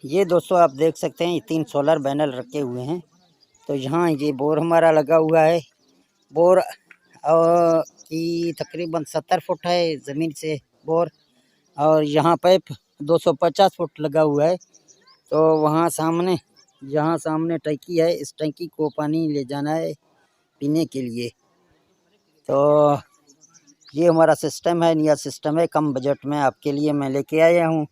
ये दोस्तों आप देख सकते हैं, ये 3 सोलर पैनल रखे हुए हैं। तो यहाँ ये बोर हमारा लगा हुआ है। बोर की तकरीबन 70 फुट है ज़मीन से बोर, और यहाँ पाइप 250 फुट लगा हुआ है। तो वहाँ सामने, जहाँ सामने टंकी है, इस टंकी को पानी ले जाना है पीने के लिए। तो ये हमारा सिस्टम है, नया सिस्टम है, कम बजट में आपके लिए मैं लेके आया हूँ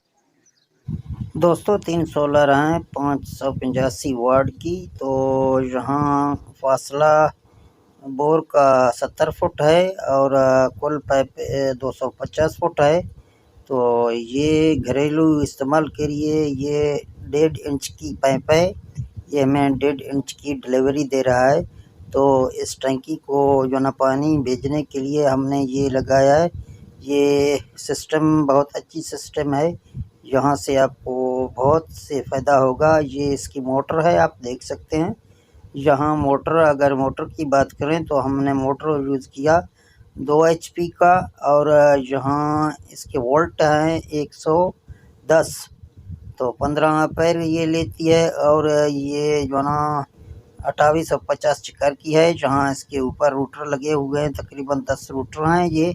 दोस्तों। 3 सोलर हैं 585 वाट की। तो यहाँ फासला बोर का 70 फुट है और कुल पाइप 250 फुट है। तो ये घरेलू इस्तेमाल के लिए ये 1.5 इंच की पाइप है। ये हमें 1.5 इंच की डिलीवरी दे रहा है। तो इस टंकी को जो ना पानी भेजने के लिए हमने ये लगाया है। ये सिस्टम बहुत अच्छी सिस्टम है, यहाँ से आपको बहुत से फ़ायदा होगा। ये इसकी मोटर है, आप देख सकते हैं यहाँ मोटर। अगर मोटर की बात करें तो हमने मोटर यूज़ किया 2 HP का, और यहाँ इसके वोल्ट हैं 110। तो 15 एम्पीयर ये लेती है, और ये जो ना 2850 चक्कर की है। जहाँ इसके ऊपर रूटर लगे हुए हैं, तकरीबन 10 रूटर हैं ये।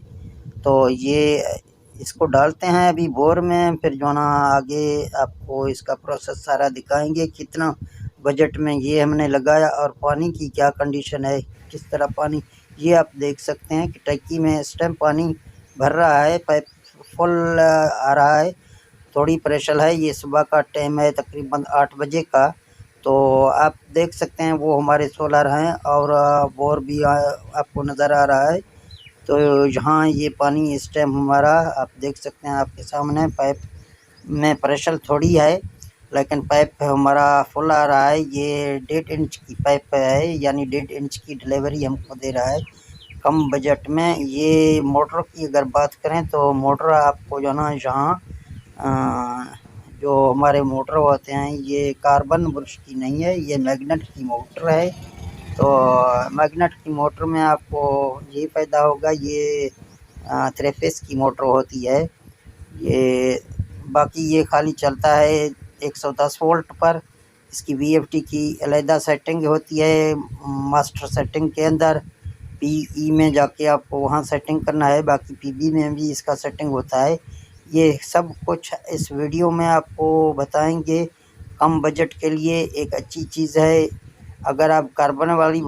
तो ये इसको डालते हैं अभी बोर में, फिर जो ना आगे आपको इसका प्रोसेस सारा दिखाएंगे, कितना बजट में ये हमने लगाया और पानी की क्या कंडीशन है, किस तरह पानी। ये आप देख सकते हैं कि टंकी में इस टाइम पानी भर रहा है, पाइप फुल आ रहा है। थोड़ी प्रेशर है, ये सुबह का टाइम है तकरीबन 8 बजे का। तो आप देख सकते हैं वो हमारे सोलर हैं, और बोर भी आपको नज़र आ रहा है। तो यहाँ ये पानी इस टाइम हमारा आप देख सकते हैं आपके सामने, पाइप में प्रेशर थोड़ी है, लेकिन पाइप हमारा फुल आ रहा है। ये 1.5 इंच की पाइप है, यानी 1.5 इंच की डिलीवरी हमको दे रहा है कम बजट में। ये मोटर की अगर बात करें तो मोटर आपको जो ना यहाँ जो हमारे मोटर होते हैं, ये कार्बन ब्रश की नहीं है, ये मैग्नेट की मोटर है। तो मैग्नेट की मोटर में आपको ये फ़ायदा होगा, ये 3 फेस की मोटर होती है ये। बाकी ये खाली चलता है 110 वोल्ट पर। इसकी VFD की अलहदा सेटिंग होती है, मास्टर सेटिंग के अंदर PE में जाके आपको वहाँ सेटिंग करना है। बाकी PB में भी इसका सेटिंग होता है। ये सब कुछ इस वीडियो में आपको बताएंगे। कम बजट के लिए एक अच्छी चीज़ है। अगर आप कार्बन वाली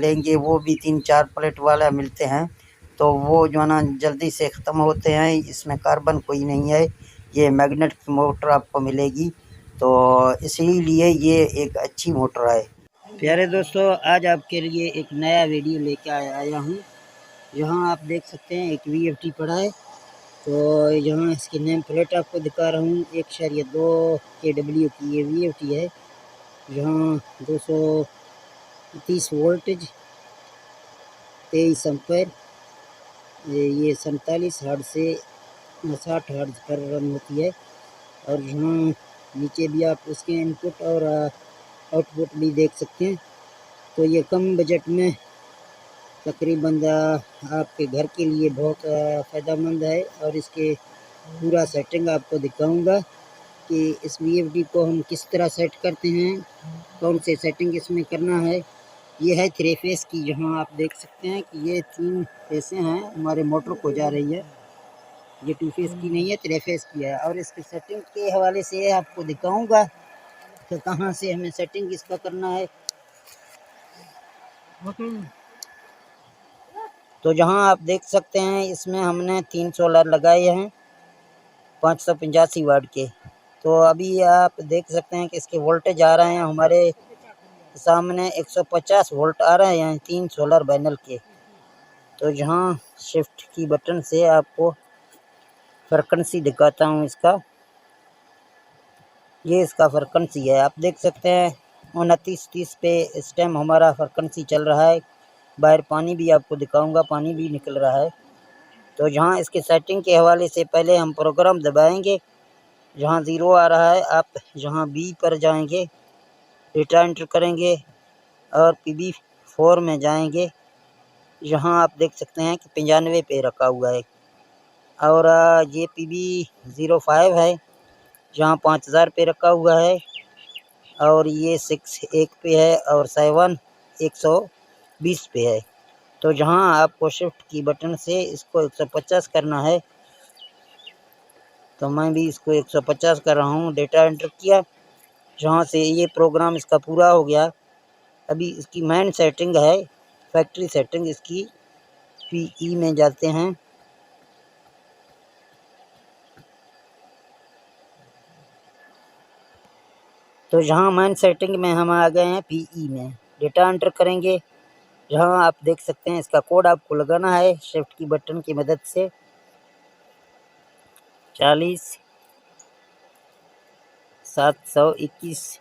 लेंगे, वो भी 3-4 प्लेट वाला मिलते हैं, तो वो जो ना जल्दी से ख़त्म होते हैं। इसमें कार्बन कोई नहीं है, ये मैग्नेट की मोटर आपको मिलेगी। तो इसीलिए ये एक अच्छी मोटर है। प्यारे दोस्तों, आज आपके लिए एक नया वीडियो लेके आया हूँ। यहाँ आप देख सकते हैं एक VFD पड़ा है। तो यहाँ इसकी नेम प्लेट आपको दिखा रहा हूँ। 1.2 kW की ये VFD है। यहाँ 230 वोल्टेज, 23 एम्पेयर, ये 47 हर्ट्ज से 60 हर्ट्ज पर रन होती है। और यहाँ नीचे भी आप उसके इनपुट और आउटपुट भी देख सकते हैं। तो ये कम बजट में तकरीबन आपके घर के लिए बहुत फ़ायदेमंद है। और इसके पूरा सेटिंग आपको दिखाऊंगा कि इस VFD को हम किस तरह सेट करते हैं, कौन से सेटिंग इसमें करना है। ये है 3 फेस की, जहां आप देख सकते हैं कि ये 3 फेसें हैं, हमारे मोटर को जा रही है। ये 2 फेस की नहीं है, 3 फेस की है। और इसकी सेटिंग के हवाले से आपको दिखाऊंगा कि कहां से हमें सेटिंग इसका करना है। तो जहां आप देख सकते हैं, इसमें हमने 3 सोलर लगाए हैं 585 वाट के। तो अभी आप देख सकते हैं कि इसके वोल्टेज आ रहे हैं हमारे सामने 150 वोल्ट आ रहे हैं 3 सोलर पैनल के। तो यहाँ शिफ्ट की बटन से आपको फ्रीक्वेंसी दिखाता हूँ इसका। ये इसका फ्रीक्वेंसी है, आप देख सकते हैं 29-30 पे इस टाइम हमारा फ्रीक्वेंसी चल रहा है। बाहर पानी भी आपको दिखाऊंगा, पानी भी निकल रहा है। तो यहाँ इसके सेटिंग के हवाले से पहले हम प्रोग्राम दबाएंगे। जहाँ 0 आ रहा है, आप यहाँ B पर जाएंगे, डेटा एंटर करेंगे और PB4 में जाएंगे। यहाँ आप देख सकते हैं कि 95 पे रखा हुआ है। और ये PB05 है। जहाँ 5000 पे रखा हुआ है, और ये 6 1 पे है, और 7 120 पे है। तो जहाँ आपको शिफ्ट की बटन से इसको 150 करना है, तो मैं भी इसको 150 कर रहा हूँ। डेटा एंटर किया, जहाँ से ये प्रोग्राम इसका पूरा हो गया। अभी इसकी मेन सेटिंग है, फैक्ट्री सेटिंग। इसकी पीई में जाते हैं, तो जहाँ मेन सेटिंग में हम आ गए हैं पीई में। डेटा एंटर करेंगे, जहाँ आप देख सकते हैं इसका कोड आपको लगाना है शिफ्ट की बटन की मदद से। 40 721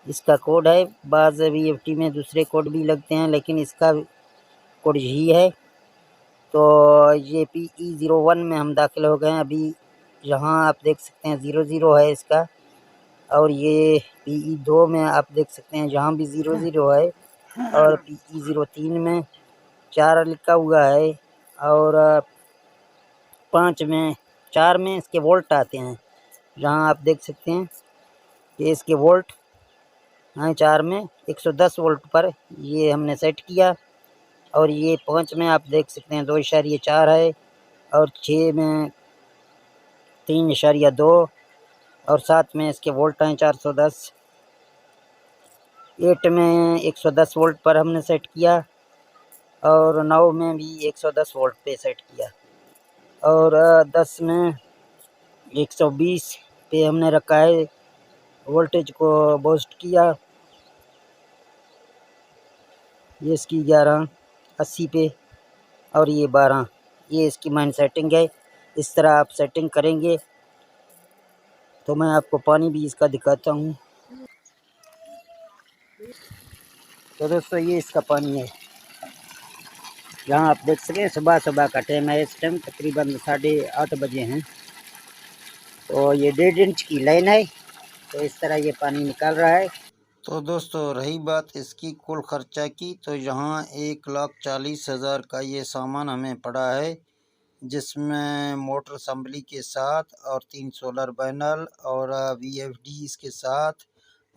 इसका कोड है। बाज़ वीएफटी में दूसरे कोड भी लगते हैं, लेकिन इसका कोड यही है। तो ये PE01 में हम दाखिल हो गए हैं अभी। यहाँ आप देख सकते हैं 00 है इसका, और ये PE2 में आप देख सकते हैं जहाँ भी 00 है, और PE03 में 4 लिखा हुआ है, और 4 में इसके वोल्ट आते हैं। जहाँ आप देख सकते हैं कि इसके वोल्ट हैं 4 में 110 वोल्ट पर ये हमने सेट किया। और ये 5 में आप देख सकते हैं 2.4 है, और 6 में 3.2, और 7 में इसके वोल्ट हैं 410। 8 में 110 वोल्ट पर हमने सेट किया, और 9 में भी 110 वोल्ट पे सेट किया, और 10 में 120 पे हमने रखा है। वोल्टेज को बूस्ट किया, ये इसकी 1180 पे, और ये 12। ये इसकी मेन सेटिंग है। इस तरह आप सेटिंग करेंगे। तो मैं आपको पानी भी इसका दिखाता हूँ। तो दोस्तों ये इसका पानी है, जहाँ आप देख सकें सुबह का टाइम है। इस टाइम तकरीबन 8:30 बजे हैं। तो ये 1.5 इंच की लाइन है, तो इस तरह ये पानी निकाल रहा है। तो दोस्तों रही बात इसकी कुल खर्चा की, तो यहाँ 1,40,000 का ये सामान हमें पड़ा है, जिसमें मोटर असम्बली के साथ, और 3 सोलर पैनल, और VFD इसके साथ,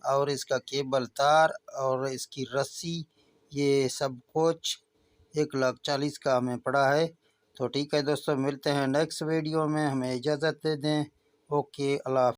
और इसका केबल तार, और इसकी रस्सी, ये सब कुछ 1,40,000 का हमें पड़ा है। तो ठीक है दोस्तों, मिलते हैं नेक्स्ट वीडियो में। हमें इजाज़त दे दें। ओके, अल्लाह।